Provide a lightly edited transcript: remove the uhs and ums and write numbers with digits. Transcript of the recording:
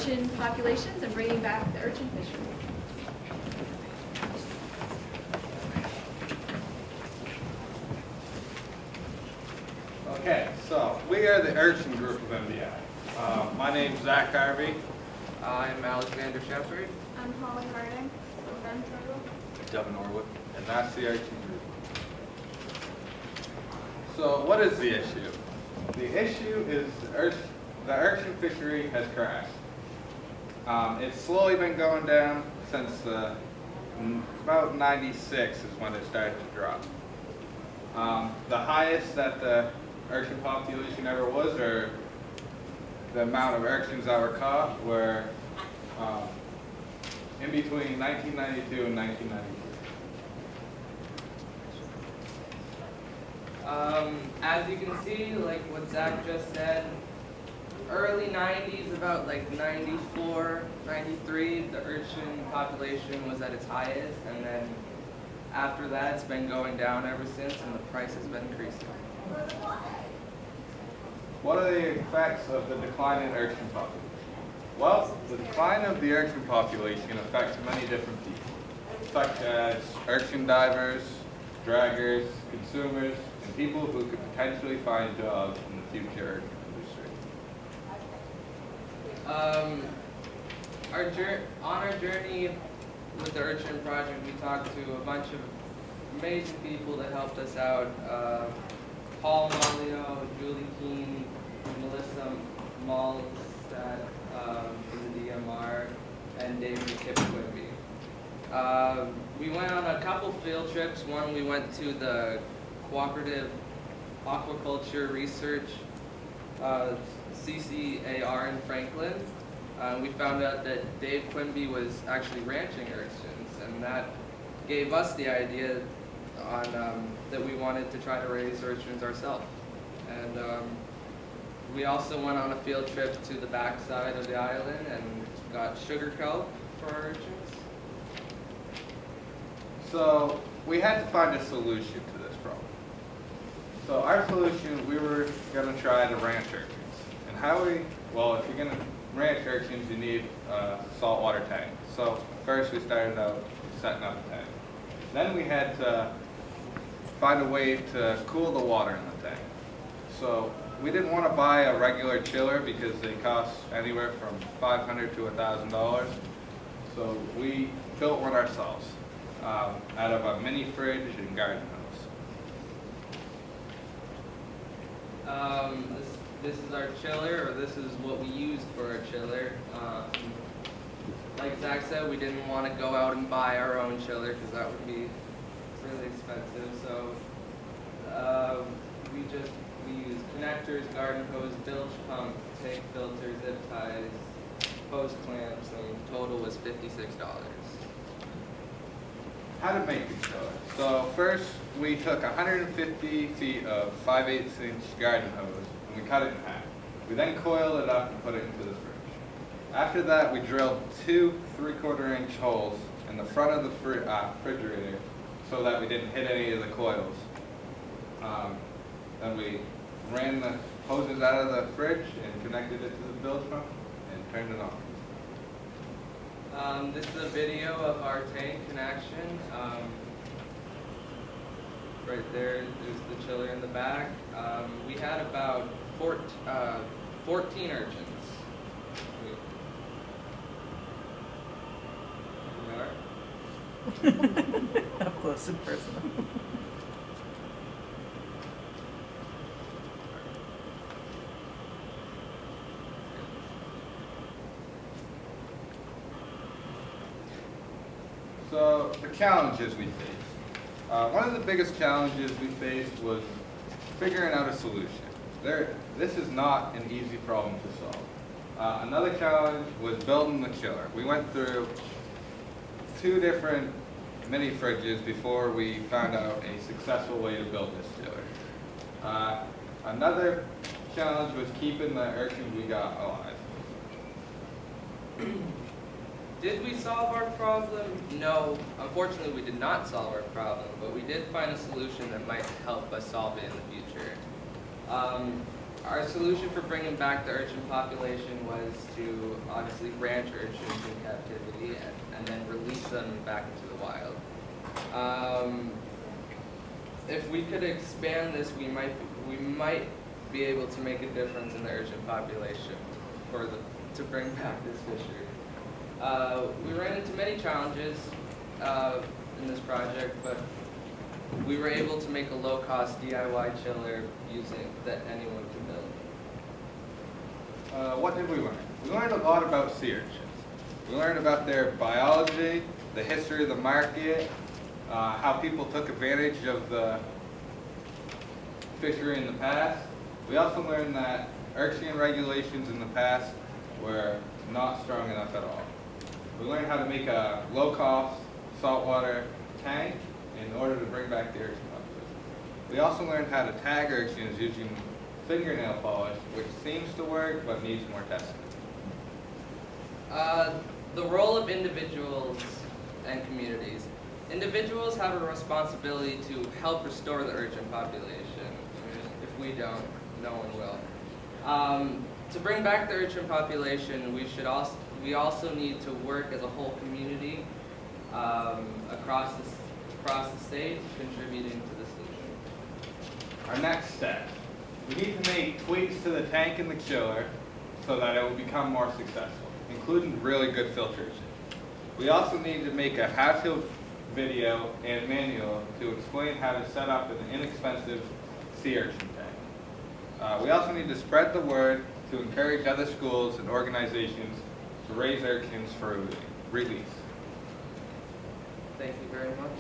urchin populations and bringing back the urchin fishery. Okay, so we are the Urchin group of MDI. My name's Zach Harvey. I'm Alexander Shepard. I'm Holly Harding. I'm Ben Turtle. Devin Norwood. And that's the Urchin group. So what is the issue? The issue is the urchin fishery has crashed. It's slowly been going down since about 96 is when it started to drop. The highest that the urchin population ever was, or the amount of urchins that were caught, were in between 1992 and 1993. As you can see, like what Zach just said, early 90s, about like 94, 93, the urchin population was at its highest, and then after that it's been going down ever since, and the price has been increasing. What are the effects of the decline in urchin population? Well, the decline of the urchin population affects many different people, such as urchin divers, draggers, consumers, and people who could potentially find jobs in the future urchin industry. On our journey with the Urchin Project, we talked to a bunch of amazing people that helped us out. Paul Malio, Julie Keene, Melissa Malstad from the DMR, and David Kipwimby. We went on a couple field trips. One, we went to the Cooperative Aquaculture Research CCAR in Franklin. We found out that Dave Quimby was actually ranching urchins, and that gave us the idea on that we wanted to try to raise urchins ourselves. And we also went on a field trip to the backside of the island and got sugar kelp for our urchins. So we had to find a solution to this problem. So our solution, we were going to try to ranch urchins. And how well, if you're going to ranch urchins, you need a saltwater tank. So first we started out setting up a tank. Then we had to find a way to cool the water in the tank. So we didn't want to buy a regular chiller because they cost anywhere from $500 to $1,000. So we built one ourselves out of a mini fridge and garden hose. This is our chiller, or this is what we used for our chiller. Like Zach said, we didn't want to go out and buy our own chiller because that would be really expensive. So we used connectors, garden hose, bilge pump, tank filter, zip ties, hose clamps, and total was $56. How to make the chiller. So first we took 150 feet of 5/8 inch garden hose and we cut it in half. We then coiled it up and put it into the fridge. After that, we drilled 2 3/4 inch holes in the front of the refrigerator so that we didn't hit any of the coils. Then we ran the hoses out of the fridge and connected it to the bilge pump and turned it on. This is a video of our tank in action. Right there is the chiller in the back. We had about 14 urchins. Up close and personal. So the challenges we faced. One of the biggest challenges we faced was figuring out a solution. This is not an easy problem to solve. Another challenge was building the chiller. We went through 2 different mini fridges before we found out a successful way to build this chiller. Another challenge was keeping the urchins we got alive. Did we solve our problem? No, unfortunately we did not solve our problem, but we did find a solution that might help us solve it in the future. Our solution for bringing back the urchin population was to obviously ranch urchins in captivity and then release them back into the wild. If we could expand this, we might be able to make a difference in the urchin population to bring back this fishery. We ran into many challenges in this project, but we were able to make a low-cost DIY chiller that anyone could build. What did we learn? We learned a lot about sea urchins. We learned about their biology, the history of the market, how people took advantage of the fishery in the past. We also learned that urchin regulations in the past were not strong enough at all. We learned how to make a low-cost saltwater tank in order to bring back the urchin population. We also learned how to tag urchins using fingernail polish, which seems to work but needs more testing. The role of individuals and communities. Individuals have a responsibility to help restore the urchin population. If we don't, no one will. To bring back the urchin population, we also need to work as a whole community across the state, contributing to the solution. Our next step. We need to make tweaks to the tank and the chiller so that it will become more successful, including really good filtration. We also need to make a how-to video and manual to explain how to set up an inexpensive sea urchin tank. We also need to spread the word to encourage other schools and organizations to raise urchins for release. Thank you very much.